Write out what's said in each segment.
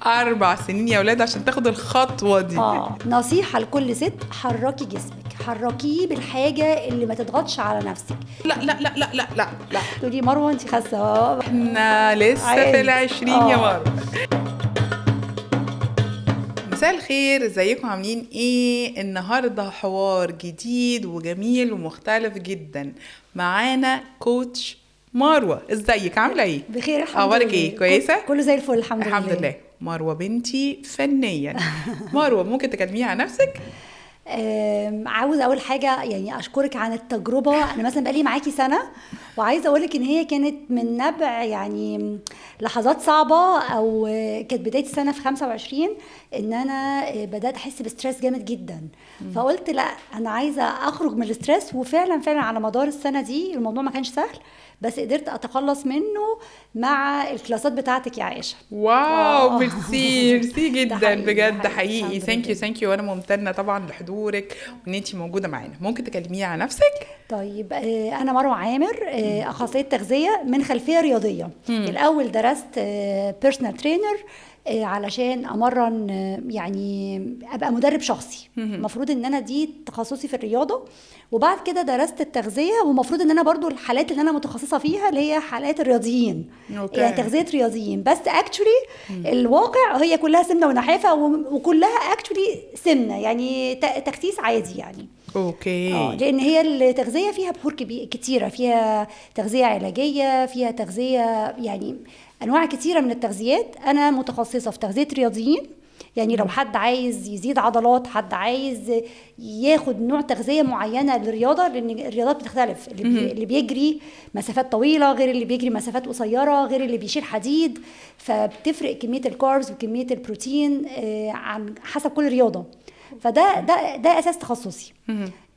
4 سنين يا ولاد عشان تاخد الخطوة دي. نصيحة لكل ست، حركي جسمك، حركيه بالحاجة اللي ما تضغطش على نفسك. لا لا لا لا لا لا لا، تقولي مروة انت خاسة؟ احنا لسه في 20 يا مروة. مساء الخير، ازيكم عاملين ايه؟ النهاردة حوار جديد وجميل ومختلف جدا. معانا كوتش مروة. ازيك؟ عاملة ايه؟ بخير الحمد لله. اخبارك ايه؟ كويسة؟ كله زي الفل الحمد لله. الحمد لله. مروة بنتي فنيا. مروة ممكن تكلميها عن نفسك؟ عاوزه اول حاجه يعني اشكرك عن التجربه. انا مثلا بقالي معاكي سنه، وعايزه اقولك ان هي كانت من نبع يعني لحظات صعبه، او كانت بدايه السنه في 25 ان انا بدات احس بستريس جامد جدا. فقلت لا، انا عايزه اخرج من الاستريس، وفعلا على مدار السنه دي الموضوع ما كانش سهل، بس قدرت اتخلص منه مع الكلاسات بتاعتك يا عائشه. واو، ميرسي جدا بجد، حقيقي ثانك يو. وانا ممتنه طبعا لحضورك وان انتي موجوده معانا. ممكن تكلميني عن نفسك؟ طيب، انا مروه عامر، اخصائيه تغذيه من خلفيه رياضيه. الاول درست بيرسونال ترينر علشان امرن، يعني ابقى مدرب شخصي. المفروض ان انا دي تخصصي في الرياضه، وبعد كده درست التغذيه، ومفروض ان انا برضو الحالات اللي انا متخصصه فيها اللي هي حالات الرياضيين. يعني تغذيه رياضيين، بس اكشولي الواقع هي كلها سمنه ونحافه، وكلها اكشولي سمنه، يعني تخسيس عادي يعني. اوكي. لان هي التغذيه فيها بحور كتيره، فيها تغذيه علاجيه، فيها تغذيه يعني انواع كتيره من التغذيات. انا متخصصه في تغذيه رياضيين، يعني لو حد عايز يزيد عضلات، حد عايز ياخد نوع تغذيه معينه للرياضه، لان الرياضات بتختلف. اللي بيجري مسافات طويله غير اللي بيجري مسافات قصيره غير اللي بيشيل حديد، فبتفرق كميه الكاربز وكميه البروتين عن حسب كل رياضه. فده اساس تخصصي.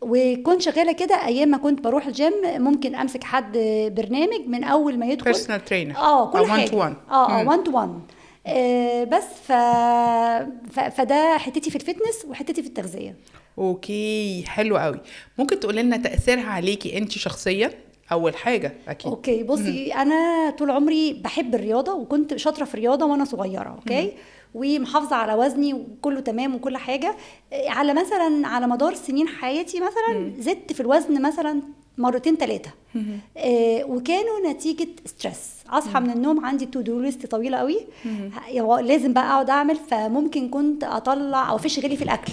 وكنت شغاله كده ايام ما كنت بروح الجيم، ممكن امسك حد برنامج من اول ما يدخل بيرسونال ترينر، كل حاجه 1 تو 1. بس فده حتتي في الفتنس وحتتي في التغذيه. اوكي، حلو قوي. ممكن تقولي لنا تاثيرها عليكي انت شخصيا اول حاجه؟ اكيد. اوكي، بصي، انا طول عمري بحب الرياضه، وكنت شاطره في الرياضه وانا صغيره. اوكي، ومحافظه على وزني وكله تمام وكل حاجه. على مثلا على مدار سنين حياتي مثلا زدت في الوزن مثلا 2-3 وكانوا نتيجه ستريس. اصحى من النوم عندي تو دو ليست طويله قوي، لازم بقى اقعد اعمل، فممكن كنت اطلع او افش غلي في الاكل،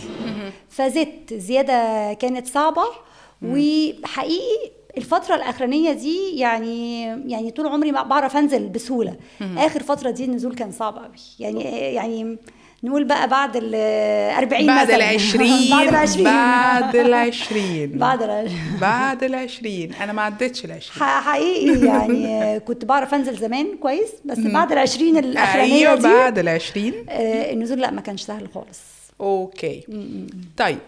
فزدت زياده كانت صعبه. وحقيقي الفترة الأخرانية دي يعني طول عمري ما بعرف أنزل بسهولة. آخر فترة دي النزول كان صعب قوي، يعني نقول بقى بعد 40 بعد مثلا. 20 بعد 20 أنا ما عدتش 20 حقيقي. يعني كنت بعرف أنزل زمان كويس، بس بعد 20 الأخرانية دي بعد 20 النزول لا، ما كانش سهل خالص. أوكي. طيب،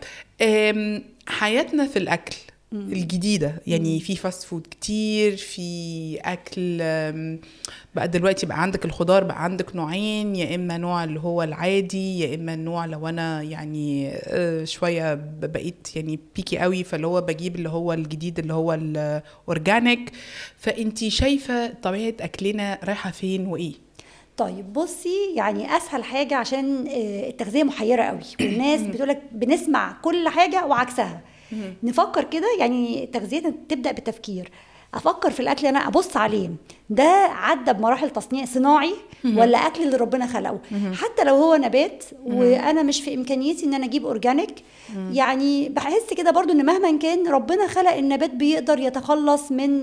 حياتنا في الأكل الجديدة، يعني في فاست فود كتير، في أكل بقى دلوقتي بقى عندك الخضار بقى عندك نوعين، يا إما نوع اللي هو العادي، يا إما النوع لو أنا يعني شوية بقيت يعني بيكي قوي، فاللي هو بجيب اللي هو الجديد اللي هو الأورجانيك. فأنتي شايفة طبيعة أكلنا رايحة فين وإيه؟ طيب بصي، يعني اسهل حاجه، عشان التغذيه محيره قوي، والناس بتقولك بنسمع كل حاجه وعكسها. نفكر كده، يعني تغذيتنا تبدا بالتفكير. افكر في الاكل انا ابص عليه، ده عدى بمراحل تصنيع صناعي ولا اكل اللي ربنا خلقه. حتى لو هو نبات وانا مش في امكانيتي ان انا اجيب اورجانيك، يعني بحس كده برضو ان مهما كان ربنا خلق النبات بيقدر يتخلص من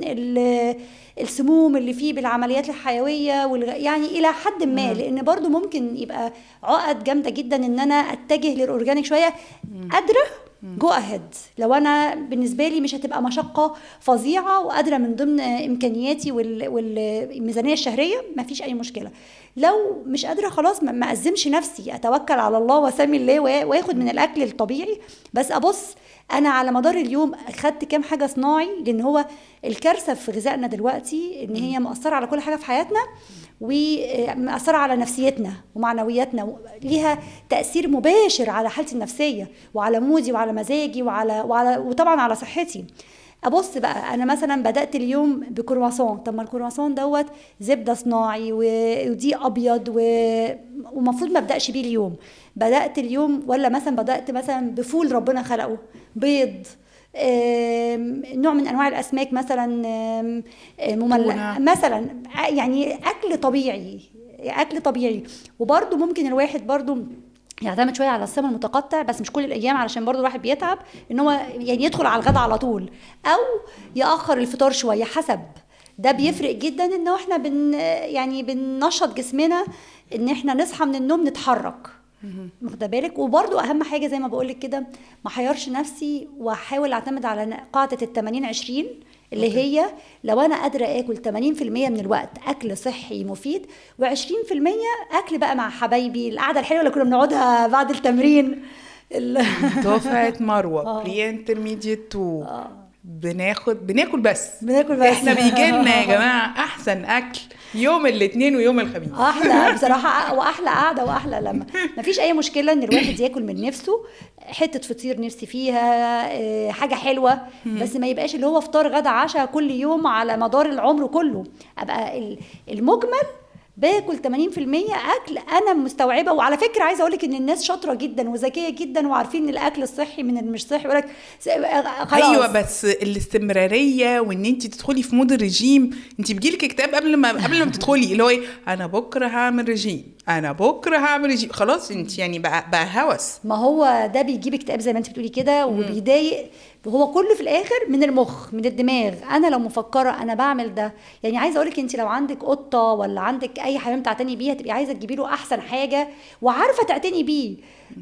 السموم اللي فيه بالعمليات الحيويه يعني الى حد ما. لان برضو ممكن يبقى عقد جامده جدا ان انا اتجه للاورجانيك شويه. قادره جو اهيد، لو انا بالنسبه لي مش هتبقى مشقه فظيعه وقادره من ضمن امكانياتي والميزانيه الشهريه، ما فيش اي مشكله. لو مش قادره خلاص ما ازمش نفسي، اتوكل على الله واسمي الله واخد من الاكل الطبيعي. بس ابص انا على مدار اليوم خدت كام حاجه صناعي، لان هو الكارثه في غذائنا دلوقتي ان هي مؤثره على كل حاجه في حياتنا، ومأثرة على نفسيتنا ومعنوياتنا، ليها تأثير مباشر على حالتي النفسية وعلى مودي وعلى مزاجي وطبعا على صحتي. ابص بقى انا مثلا بدات اليوم بكرواسون، طب ما الكرواسون دوت زبده صناعي ودي ابيض ومفروض ما ابداش بيه اليوم. بدات اليوم ولا مثلا بدات مثلا بفول ربنا خلقه، بيض، نوع من انواع الاسماك مثلا، تونة. مثلا، يعني اكل طبيعي، اكل طبيعي. وبرده ممكن الواحد برده يعتمد شويه على الصيام المتقطع، بس مش كل الايام علشان برضو الواحد بيتعب ان هو يعني يدخل على الغداء على طول، او ياخر الفطار شويه حسب. ده بيفرق جدا ان احنا يعني بننشط جسمنا، ان احنا نصحى من النوم نتحرك، واخده بالك. وبرضو اهم حاجه زي ما بقول لك كده، ما حيرش نفسي واحاول اعتمد على قاعده ال80-20، اللي هي لو انا قادره اكل 80% من الوقت اكل صحي مفيد، و20% اكل بقى مع حبايبي، القعده الحلوه اللي كنا بنقعدها بعد التمرين. دفعة مروة بري انترميديت 2 بناكل بس احنا بيجي لنا يا جماعه احسن اكل يوم الاثنين ويوم الخميس. احلى بصراحه، واحلى قعده واحلى لما مفيش اي مشكله ان الواحد ياكل من نفسه، حته فطير نفسي فيها، حاجه حلوه، بس ما يبقاش اللي هو فطار غدا عشاء كل يوم على مدار العمر كله. ابقى المجمل باكل 80% اكل انا مستوعبه. وعلى فكره عايزه اقول لك ان الناس شاطره جدا وذكيه جدا وعارفين ان الاكل الصحي من المش صحي، يقول لك خلاص. ايوه بس الاستمراريه وان انت تدخلي في مود الرجيم، انت بيجيلك اكتئاب قبل ما تدخلي، اللي هو ايه، انا بكره هعمل رجيم، انا بكره هعمل رجيم، خلاص انت يعني بقى هوس. ما هو ده بيجيب اكتئاب زي ما انت بتقولي كده، وبيضايق. هو كله في الاخر من المخ، من الدماغ. انا لو مفكره انا بعمل ده، يعني عايزه اقولك انت لو عندك قطه ولا عندك اي حيوان تعتني بيه، هتبقي عايزه تجيبي له احسن حاجه وعارفه تعتني بيه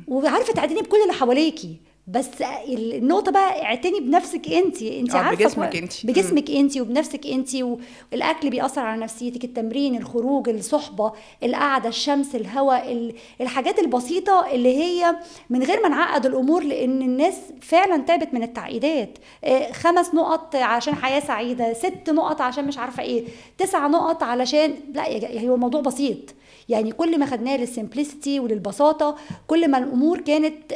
وعارفه تعتني بكل اللي حواليكي. بس النقطه بقى اعتني بنفسك انت عارفه بجسمك انت، بجسمك انت وبنفسك انت. والاكل بيأثر على نفسيتك، التمرين، الخروج، الصحبه، القعده، الشمس، الهواء، الحاجات البسيطه اللي هي من غير ما نعقد الامور، لان الناس فعلا تعبت من التعقيدات. 5 نقط عشان حياه سعيده، 6 نقط عشان مش عارفه ايه، 9 نقط علشان لا. هو الموضوع بسيط، يعني كل ما خدناه للسمبلسيتي وللبساطه كل ما الامور كانت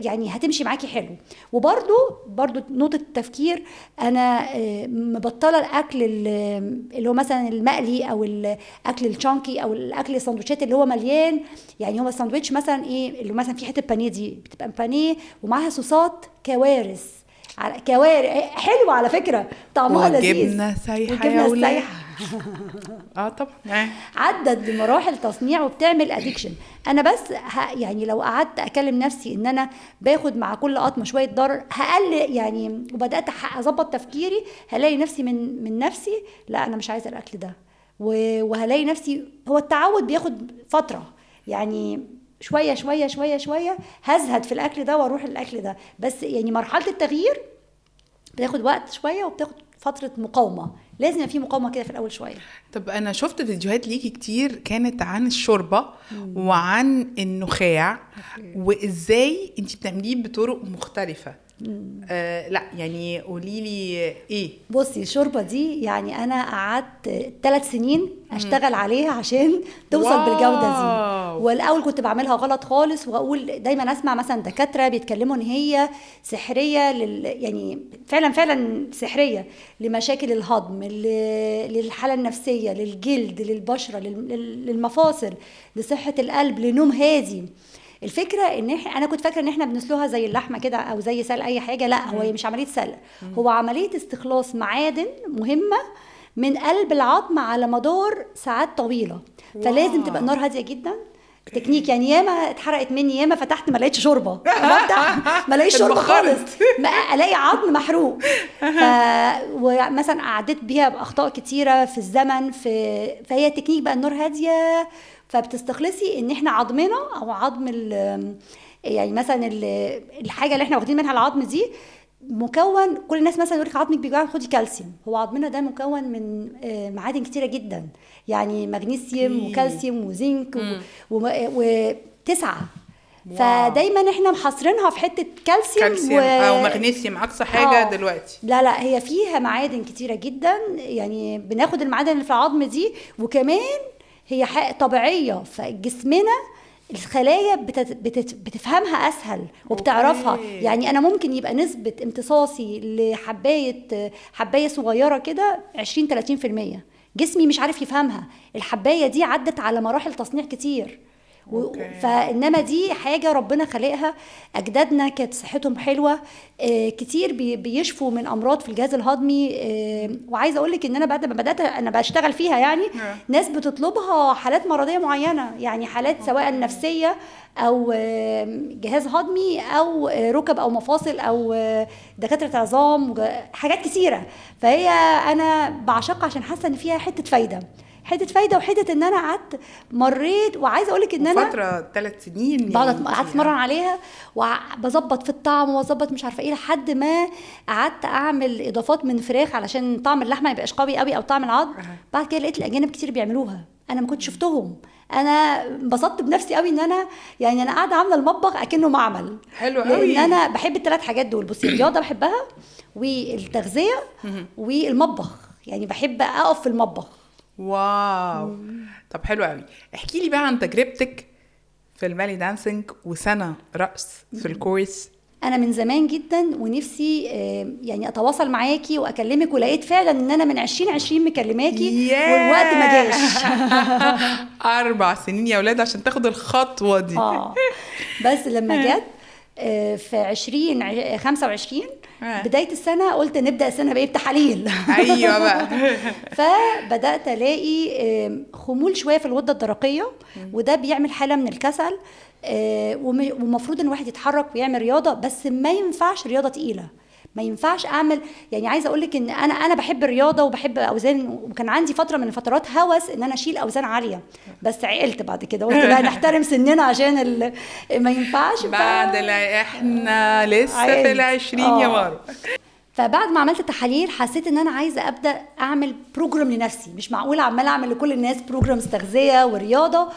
يعني هتمشي معاكي حلو. وبرده نقطه التفكير، انا مبطله الاكل اللي هو مثلا المقلي او الاكل الشانكي او الاكل الساندوتشات اللي هو مليان. يعني هو الساندوتش مثلا ايه اللي مثلا في حته بانيه، دي بتبقى بانيه ومعاها صوصات كوارث، حلوه على فكره، طعمها لذيذ، وجبنه سايحه يا ولاد. طبعا عدت بمراحل تصنيع وبتعمل ادكشن. انا بس يعني لو قعدت اكلم نفسي ان انا باخد مع كل قطمه شويه ضرر هقل يعني، وبدات اظبط تفكيري، هلاقي نفسي من نفسي لا انا مش عايزه الاكل ده. وهلاقي نفسي هو التعود بياخد فتره، يعني شويه شويه شويه شويه هزهد في الاكل ده واروح الاكل ده. بس يعني مرحله التغيير بتاخد وقت شويه وبتاخد فتره مقاومه، لازم يبقى في مقاومه كده في الاول شويه. طب انا شفت فيديوهات ليكي كتير كانت عن الشوربه وعن النخاع وازاي انت بتعمليه بطرق مختلفه. لا يعني قولي لي ايه. بصي الشوربه دي يعني انا قعدت 3 سنين اشتغل عليها عشان توصل بالجوده دي. والاول كنت بعملها غلط خالص، واقول دايما اسمع مثلا دكاتره بيتكلموا ان هي سحريه يعني فعلا سحريه لمشاكل الهضم، للحاله النفسيه، للجلد، للبشره، للمفاصل، لصحه القلب، لنوم هادي. الفكره ان انا كنت فاكره ان احنا بنسلقها زي اللحمه كده او زي سلق اي حاجه. لا، هو مش عمليه سلق، هو عمليه استخلاص معادن مهمه من قلب العظم على مدار ساعات طويله. فلازم تبقى النار هاديه جدا. تكنيك يعني ياما اتحرقت مني، ياما فتحت ما لقيتش شوربه، ما لقيتش شوربه خالص، الاقي عظم محروق. ومثلا قعدت بيها باخطاء كتيره في الزمن، فهي تكنيك بقى النار هاديه، فبتستخلصي ان احنا عظمنا او عظم يعني مثلا الحاجه اللي احنا واخدين منها العظم دي مكون. كل الناس مثلا يقول لك عظمك بيوجعك خدي كالسيوم، هو عظمنا ده مكون من معادن كتيره جدا، يعني مغنيسيوم وكالسيوم وزنك وتسعه. فدايما احنا محصرينها في حته كالسيوم او مغنيسيوم اقصى حاجه دلوقتي. لا هي فيها معادن كتيره جدا، يعني بناخد المعادن اللي في العظم دي، وكمان هي طبيعيه فجسمنا الخلايا بتفهمها اسهل وبتعرفها. يعني انا ممكن يبقى نسبه امتصاصي حبايه صغيره كده 20-30%، جسمي مش عارف يفهمها، الحبايه دي عدت على مراحل تصنيع كتير. فانما دي حاجه ربنا خلقها، اجدادنا كانت صحتهم حلوه، كتير بيشفوا من امراض في الجهاز الهضمي. وعايزه اقول لك ان انا بعد ما بدات انا بشتغل فيها يعني ناس بتطلبها حالات مرضيه معينه، يعني حالات سواء نفسيه او جهاز هضمي او ركب او مفاصل او دكاتره عظام، حاجات كتيره. فهي انا بعشقها عشان حاسه ان فيها حته فايده وحته ان انا قعدت مريت. وعايزه اقول لك ان انا فتره 3 سنين قعدت اتمرن عليها وبظبط في الطعم وبظبط مش عارفه ايه، لحد ما قعدت اعمل اضافات من فراخ علشان طعم اللحمه ما يبقاش قوي قوي او طعم العظم. بعد كده لقيت الاجانب كتير بيعملوها، انا ما كنتش شفتهم. انا انبسطت بنفسي قوي ان انا يعني انا قاعده عامله المطبخ اكنه معمل. حلو قوي، لان انا بحب الثلاث حاجات دول. بصي، الرياضه بحبها والتغذيه والمطبخ، يعني بحب اقف في المطبخ. واو. طب حلو قوي، احكي لي بقى عن تجربتك في البالي دانسينج وسنة رقص في الكورس. انا من زمان جدا ونفسي يعني اتواصل معاكي واكلمك، ولقيت فعلا ان انا من 2020 مكلماكي والوقت ما جاش. 4 سنين يا ولاد عشان تاخد الخطوة دي. بس لما جت في 2025 بداية السنة قلت نبدأ السنة بإيه؟ بتحاليل. أيوة بقى. فبدأت ألاقي خمول شوية في الغدة الدرقية، وده بيعمل حالة من الكسل. ومفروض ان الواحد يتحرك ويعمل رياضة، بس ما ينفعش رياضة تقيلة، ما ينفعش اعمل. يعني عايزه اقول لك ان انا بحب الرياضه وبحب اوزان، وكان عندي فتره من الفترات هوس ان انا اشيل اوزان عاليه، بس عقلت بعد كده قلت لا نحترم سننا عشان ما ينفعش بعد لا احنا لسه في ال20 يا مارو. فبعد ما عملت التحاليل حسيت ان انا عايزه ابدا اعمل بروجرام لنفسي. مش معقول عماله اعمل لكل الناس بروجرامز تغذيه ورياضه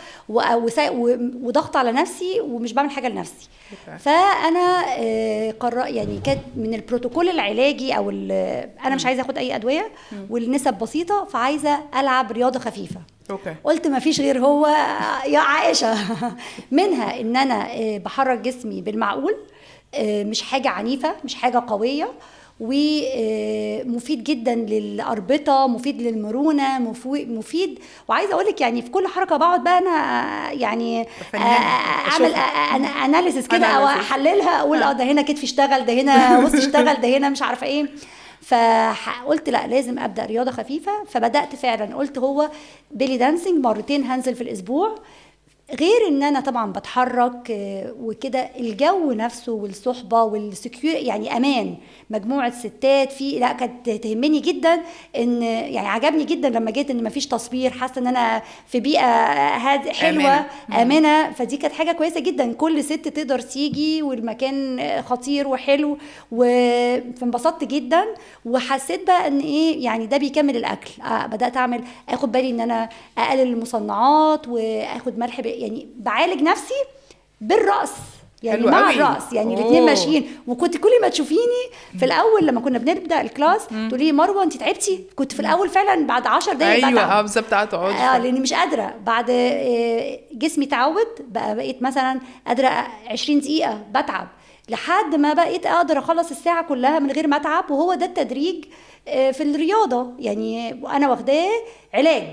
وضغط على نفسي ومش بعمل حاجه لنفسي. فانا يعني كانت من البروتوكول العلاجي او انا مش عايزه اخد اي ادويه والنسب بسيطه، فعايزه العب رياضه خفيفه. قلت ما فيش غير هو يا عائشه. منها ان انا بحرك جسمي بالمعقول، مش حاجه عنيفه، مش حاجه قويه، ومفيد جدا للأربطة، مفيد للمرونة، مفيد. وعايزه اقول لك يعني في كل حركه بقعد بقى انا يعني اعمل اناليسيس كده او احللها، اقول ده هنا كتفي اشتغل، ده هنا وسط اشتغل، ده هنا مش عارفه ايه. فقلت لا لازم ابدا رياضه خفيفه. فبدات فعلا قلت هو بيلي دانسينج 2 مرات هنزل في الاسبوع، غير ان انا طبعا بتحرك وكده. الجو نفسه والصحبه والسكيور يعني امان، مجموعه ستات في لا كانت تهمني جدا. ان يعني عجبني جدا لما جيت ان مفيش تصوير، حاسه ان انا في بيئه حلوه امنه. فدي كانت حاجه كويسه جدا، كل ست تقدر تيجي والمكان خطير وحلو. فانبسطت جدا وحسيت بقى ان ايه يعني ده بيكمل الاكل. بدات اخد بالي ان انا اقلل المصنعات واخد ملح، يعني بعالج نفسي بالرأس يعني مع الرأس، يعني الاثنين ماشيين. وكنت كل ما تشوفيني في الاول لما كنا بنبدا الكلاس تقولي مروه انت تعبتي، كنت في الاول فعلا بعد 10 دقايق ايوه بالظبط اقعد لاني مش قادره. بعد جسمي تعود بقيت مثلا قادره 20 دقيقه بتعب، لحد ما بقيت اقدر اخلص الساعه كلها من غير ما اتعب. وهو ده التدريج في الرياضه يعني، وانا واخداه علاج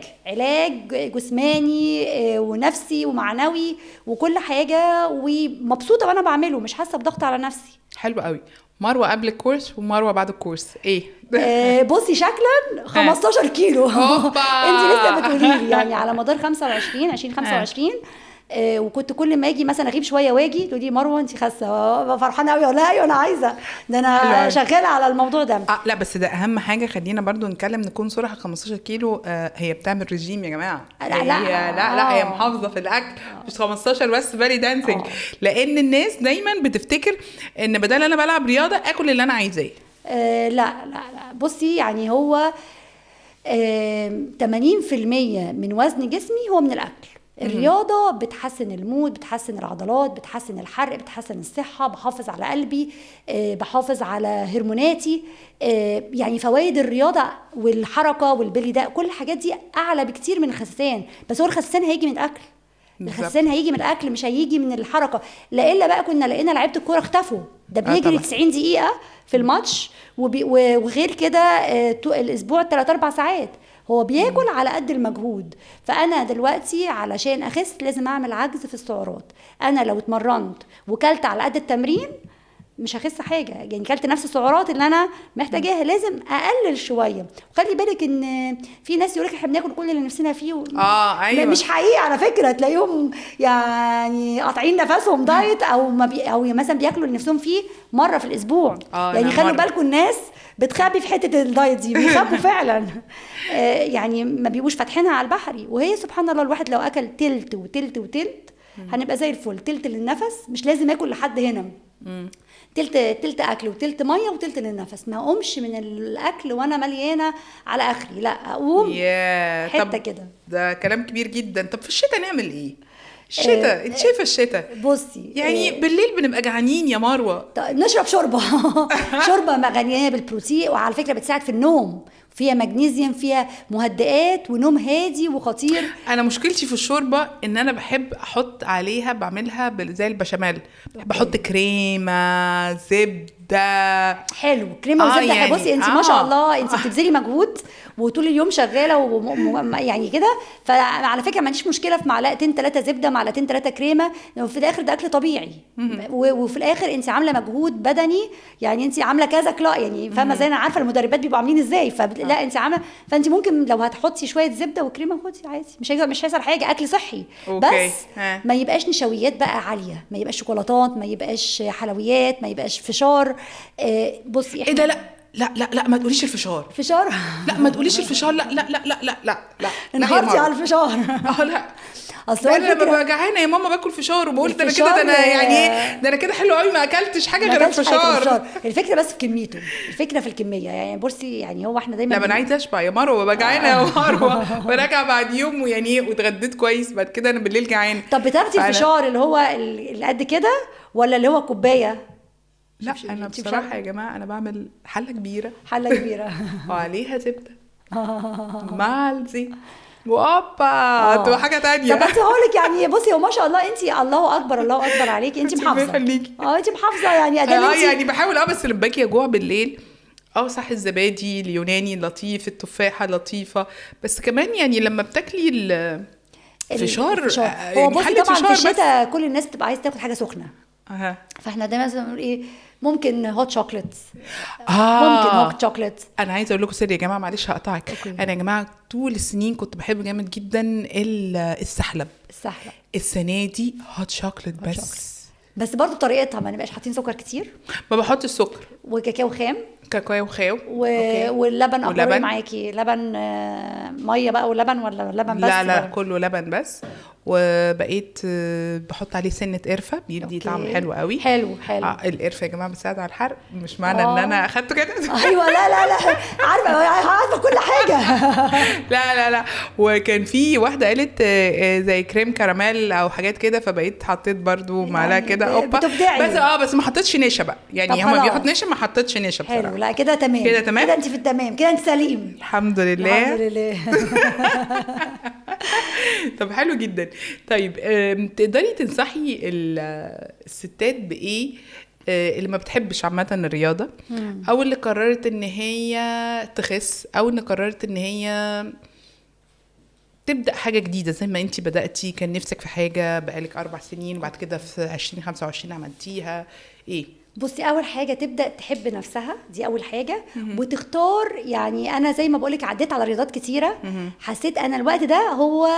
جسماني ونفسي ومعنوي وكل حاجه، ومبسوطه وانا بعمله، مش حاسه بضغط على نفسي. حلو قوي. مروه قبل الكورس ومروه بعد الكورس ايه؟ بصي شكلا 15 كيلو. انت لسه بتقولي لي يعني على مدار 2025 وكنت كل ما اجي مثلا اغيب شويه واجي تقولي مروه انت خاسه، فرحانه قوي. ولا ايوه انا عايزه ده، انا شغاله على الموضوع ده. لا بس ده اهم حاجه، خلينا برضو نتكلم نكون صراحه. 15 كيلو هي بتعمل رجيم يا جماعه. لا هي محافظه في الاكل، مش 15 بس بالي دانسينج. لان الناس دايما بتفتكر ان بدل انا بلعب رياضه اكل اللي انا عايزاه. لا بصي يعني هو 80% من وزن جسمي هو من الاكل. الرياضة بتحسن المود، بتحسن العضلات، بتحسن الحرق، بتحسن الصحة، بحافظ على قلبي، بحافظ على هرموناتي. يعني فوائد الرياضة والحركة والبلي ده كل الحاجات دي أعلى بكتير من الخسسان. بس هو الخسسان هيجي من الأكل. الخسسان هيجي من الاكل مش هيجي من الحركه. لا الا بقى كنا لقينا لعيبه الكوره اختفوا، ده بيجري 90 دقيقه في الماتش وغير كده الاسبوع 3-4 ساعات هو بياكل على قد المجهود. فانا دلوقتي علشان اخس لازم اعمل عجز في السعرات. انا لو اتمرنت وكلت على قد التمرين مش هخس حاجه، يعني كلت نفس السعرات اللي انا محتاجاها، لازم اقلل شويه. وخلي بالك ان في ناس يقول لك احنا بناكل كل اللي نفسنا فيه ايوه مش حقيقي على فكره. تلاقيهم يعني قاطعين نفسهم دايت او او مثلا بياكلوا اللي نفسهم فيه مره في الاسبوع. يعني خلوا بالكم الناس بتخبي في حته الدايت دي، بيخبوا فعلا. يعني ما بيبقوش فاتحينها على البحري. وهي سبحان الله الواحد لو اكل تلت وتلت وتلت هنبقى زي الفل. تلت للنفس، مش لازم اكل لحد هنا، تلت اكل وتلت ميه وتلت للنفس. ما اقومش من الاكل وانا مليانه على اخري، لا اقوم حته كده. ده كلام كبير جدا. طب في الشتاء نعمل ايه؟ الشتاء انت شايفه الشتاء بصي يعني بالليل بنبقى جعانين يا مروه. نشرب شوربه شوربه غنيه بالبروتين، وعلى فكره بتساعد في النوم، فيها مغنيسيوم، فيها مهدئات، ونوم هادي وخطير. انا مشكلتي في الشوربه ان انا بحب احط عليها، بعملها زي البشاميل، بحب احط كريمه زبده. حلو، كريمه وزبده. يعني بصي انت ما شاء الله انت بتبذلي مجهود وطول اليوم شغاله يعني كده. فعلى فكره ما عنديش مشكله في معلقتين 3 زبده، معلقتين 3 كريمه، وفي الاخر ده اكل طبيعي. وفي الاخر انت عامله مجهود بدني، يعني انت عامله كذا يعني فاهمه زي انا عارفه المدربات بيبقوا عاملين ازاي. لا انت عامله، فانت ممكن لو هتحطي شويه زبده وكريمه خدي عادي، مش هيحصل حاجه، اكل صحي. بس ما يبقاش نشويات بقى عاليه، ما يبقاش شوكولاتات، ما يبقاش حلويات، ما يبقاش فشار. بصي ايه ده؟ لا ما تقوليش الفشار. لا ما تقوليش الفشار. لا انهارتي على الفشار. لا اصل انا لما جعانه يا ماما باكل فشار، وبقول ده انا كده، ده انا يعني ايه، ده انا كده حلو قوي ما اكلتش حاجه غير الفشار. الفكره بس في كميته، الفكره في الكميه. يعني بصي يعني هو احنا دايما لا انا عايزه اشبع يا مروه، ببقى جعانه يا مروه وراجعه بعد يوم ويعني ايه واتغديت كويس، بعد كده انا بالليل جعانه. طب بتاخدي الفشار اللي هو اللي قد كده ولا اللي هو كوبايه؟ لا انا بصراحه يا جماعه انا بعمل حله كبيره وعليها زبده مع الزيت وابا تبقى حاجه تانية. طب بس هقولك يعني بصي، وما شاء الله انت الله اكبر عليكي، انت محافظه. انت محافظه يعني يعني بحاول بس لما باجي اجوع بالليل صح، الزبادي اليوناني لطيف، التفاحه لطيفه، بس كمان يعني لما بتاكلي الفشار هو بصي طبعا في الشتاء كل الناس بتبقى عايزه تاكل حاجه سخنه. فاحنا دايما بنقول ايه، ممكن هوت شوكليت. ممكن هوت شوكليت. انا عايزه اقول لكم سر يا جماعه، معلش هقطعك. انا يا جماعه طول السنين كنت بحب جامد جدا السحلب. السنه دي هوت شوكليت بس برضو طريقتها ما نبقاش حاطين سكر كتير، ما بحط السكر، وكاكاو خام واللبن. اقرب معاكي لبن ميه بقى ولبن ولا لبن بس؟ لا كله لبن بس. وبقيت بحط عليه سنه قرفه بيدي طعم حلو قوي. حلو القرفه يا جماعه بتساعد على الحرق، مش معنى ان انا اخدته كده. ايوه لا عارفه كل حاجه. لا وكان في واحده قالت زي كريم كراميل او حاجات كده، فبقيت حطيت برضو معلقه كده بس ما حطيتش نشا بقى، يعني هما بيحط نشا، ما حطيتش نشا بصراحه. حلو، لا كده تمام، كده انت في التمام، كده انت سليم الحمد لله. طب حلو جدا. طيب تقدري تنصحي الستات بايه اللي ما بتحبش عامه الرياضه، او اللي قررت ان هي تخس، او اللي قررت ان هي تبدا حاجه جديده زي ما انتي بداتي؟ كان نفسك في حاجه بقالك 4 سنين وبعد كده في 2025 عملتيها ايه؟ بصي اول حاجه تبدا تحب نفسها، دي اول حاجه. وتختار، يعني انا زي ما بقولك عديت على رياضات كتيره، حسيت انا الوقت ده هو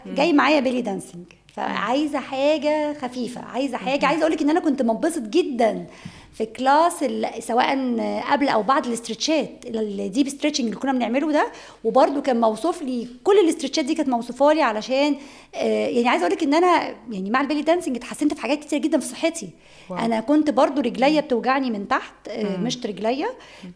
جاي معايا بيلي دانسينج، فعايزه حاجه خفيفه، عايزه اقولك ان انا كنت منبسط جدا في كلاس سواء قبل او بعد الاسترتشات، الديب ستريتشنج اللي كنا بنعمله ده. وبرده كان موصوف لي كل الاسترتشات دي، كانت موصوفه لي علشان يعني عايزه اقول لك ان انا يعني مع البيلي دانسينج اتحسنت في حاجات كتير جدا في صحتي. انا كنت برده رجليا بتوجعني من تحت، مشط رجليا،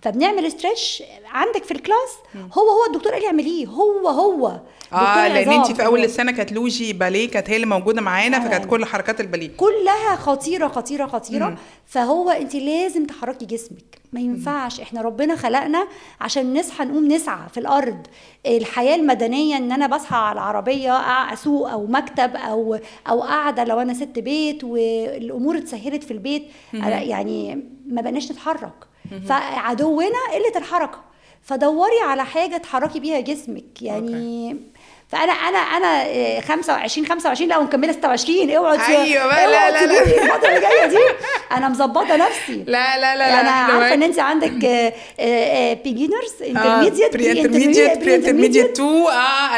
فبنعمل استرتش عندك في الكلاس. هو الدكتور قال لي اعمليه، هو لان انت في اول السنه كانت لوجي باليه كانت هي اللي موجوده معانا، فكانت كل حركات الباليه كلها خطيره. فهو انت لازم تحركي جسمك، ما ينفعش. احنا ربنا خلقنا عشان نصحى نقوم نسعى في الارض. الحياه المدنيه ان انا بصحى على العربيه اسوق او مكتب او قاعده لو انا ست بيت والامور اتسهلت في البيت، يعني ما بقناش نتحرك. فعدونا قله الحركه، فدوري على حاجه تحركي بيها جسمك يعني. فانا 25 لا ومكمله 26. اوعوا ايوه بقى، لا الفتره اللي جايه دي انا مظبطه نفسي. لا انا عارفه ان انت عندك بيجينرز، انترميديت، بري انترميديت 2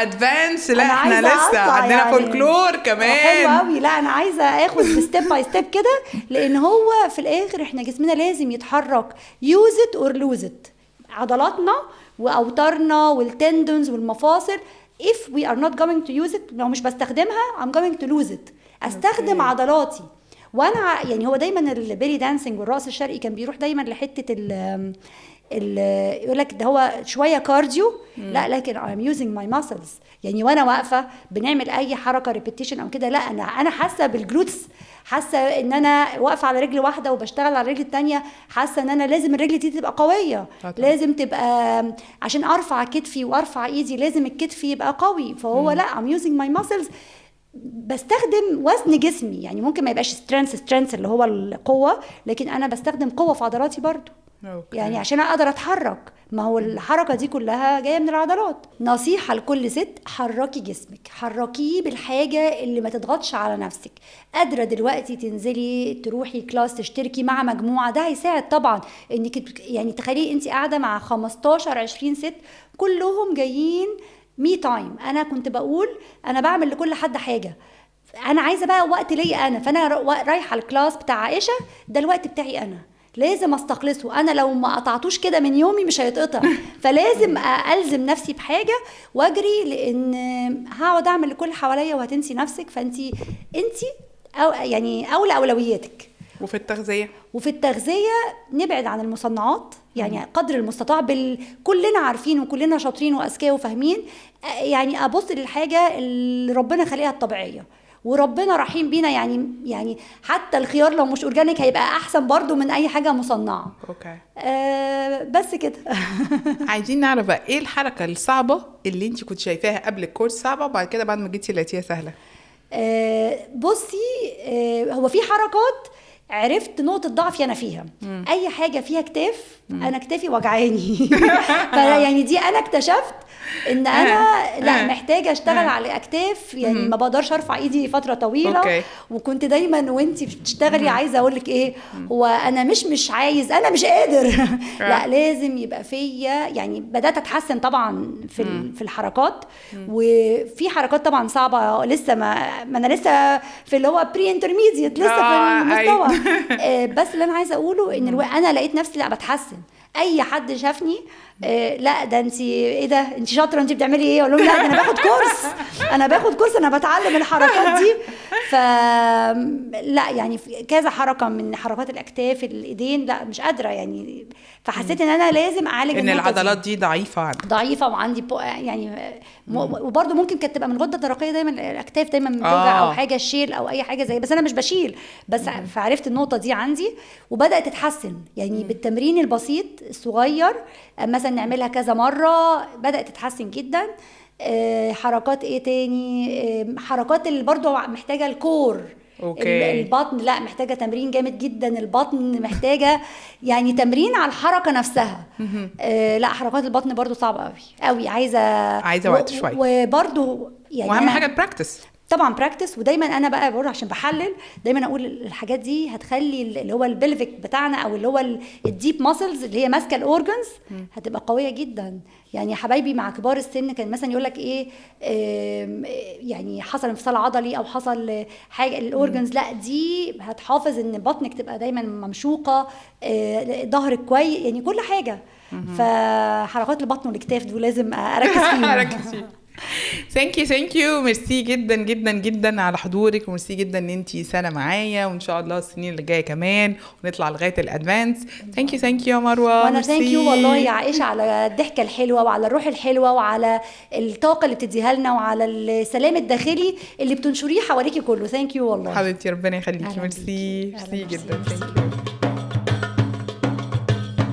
ادفانس. لا احنا لسه عندنا يعني فولكلور كمان. حلو قوي. لا انا عايزه اخد ستيب باي ستيب كده، لان هو في الاخر احنا جسمنا لازم يتحرك. يوز ات اور لوز ات. عضلاتنا واوتارنا والتندونز والمفاصل if we are not going to use it، لو مش بستخدمها I'm going to lose it. استخدم عضلاتي. وانا يعني هو دايما البيلي دانسينج والرقص الشرقي كان بيروح دايما لحته يقول لك ده هو شويه كارديو. لا لكن I'm using my muscles. يعني وانا واقفه بنعمل اي حركه ريبيتيشن او كده، لا انا حاسه بالجلوتس، حاسه ان انا واقفه على رجل واحده وبشتغل على الرجل الثانيه، حاسه ان انا لازم الرجل دي تبقى قويه. لازم تبقى عشان ارفع كتفي وارفع ايدي لازم الكتف يبقى قوي. فهو لا I'm using my muscles. بستخدم وزن جسمي، يعني ممكن ما يبقاش سترينث اللي هو القوه، لكن انا بستخدم قوه في عضلاتي برضو. يعني عشان اقدر اتحرك. ما هو الحركه دي كلها جايه من العضلات. نصيحه لكل ست، حركي جسمك، حركيه بالحاجه اللي ما تضغطش على نفسك. قادره دلوقتي تنزلي تروحي كلاس، تشتركي مع مجموعه، ده هيساعد طبعا انك يعني تخلي انت قاعده مع 15-20 ست كلهم جايين مي تايم. انا كنت بقول انا بعمل لكل حد حاجه، انا عايزه بقى وقت ليا انا. فانا رايحه الكلاس بتاع عائشه، ده الوقت بتاعي انا، لازم استخلصه. انا لو ما قطعتوش كده من يومي مش هيتقطع. فلازم ألزم نفسي بحاجه واجري، لان هقعد اعمل لكل حواليا وهتنسي نفسك. فانت يعني اولوياتك. وفي التغذيه نبعد عن المصنعات، يعني قدر المستطاع كلنا عارفين وكلنا شاطرين واذكياء وفاهمين. يعني ابص للحاجه اللي ربنا خلقها الطبيعيه، وربنا رحيم بينا. يعني حتى الخيار لو مش اورجانيك هيبقى احسن برضو من اي حاجه مصنعه. بس كده. عايزين نعرف بقى ايه الحركه الصعبه اللي انت كنت شايفاها قبل الكورس صعبه وبعد كده بعد ما جيتي لقيتيها سهله؟ بصي، هو في حركات عرفت نقطة ضعفي أنا فيها. أي حاجة فيها كتاف، أنا كتافي وجعاني. يعني دي أنا اكتشفت إن أنا لا محتاجة أشتغل على أكتاف. يعني ما بقدرش أرفع إيدي فترة طويلة. وكنت دايما وانتي بتشتغلي عايزة أقولك إيه، هو أنا مش عايز، أنا مش قادر. لا لازم يبقى فيا. يعني بدأت أتحسن طبعا في الحركات. وفي حركات طبعا صعبة لسه، ما أنا لسه في اللي هو بري انترميديت، لسه في المستوى. بس اللي انا عايزه اقوله ان انا لقيت نفسي لا بتحسن. اي حد شافني لا ده انت ايه ده، انت شاطره، انت بتعملي ايه؟ اقول لهم لا انا باخد كورس، انا بتعلم الحركات دي. لا يعني كذا حركه من حركات الاكتاف، الايدين لا مش قادره يعني. فحسيت ان انا لازم اعالج ان العضلات دي ضعيفه وعندي يعني وبرده ممكن كانت تبقى من الغده الدرقيه. دايما الاكتاف دايما بتوجع او حاجه الشيل او اي حاجه زي، بس انا مش بشيل بس. فعرفت النقطه دي عندي وبدات تتحسن يعني بالتمرين البسيط الصغير. مثلا نعملها كذا مره بدات تتحسن جدا. حركات ايه تاني؟ حركات اللي برضو محتاجه الكور. البطن لا محتاجه تمرين جامد جدا. البطن محتاجه يعني تمرين على الحركه نفسها. لا حركات البطن برضو صعبه قوي عايزه وقت شويه. وبرضو يعني واهم حاجه البراكتس طبعا براكتس. ودايما انا بقى بقول عشان بحلل دايما اقول الحاجات دي هتخلي اللي هو البلفيك بتاعنا او اللي هو الديب ماسلز اللي هي ماسكه الاورجنز هتبقى قويه جدا. يعني حبايبي مع كبار السن كان مثلا يقول لك ايه يعني حصل انفصال عضلي او حصل حاجه الاورجنز، لا دي هتحافظ ان بطنك تبقى دايما ممشوقه، ظهرك كويس، يعني كل حاجه. فحركات البطن والاكتاف دول لازم اركز فيهم. ثانك يو ميرسي جدا جدا جدا على حضورك، وميرسي جدا ان انتي سنه معايا، وان شاء الله السنين اللي جايه كمان ونطلع لغايه الادفانس. ثانك يو يا مروه. وانا ثانك يو والله يا عائشه على الضحكه الحلوه وعلى الروح الحلوه وعلى الطاقه اللي بتديها لنا وعلى السلام الداخلي اللي بتنشريه حواليكي كله. ثانك يو والله حبيبتي، ربنا يخليكي. ميرسي جدا. ثانك يو.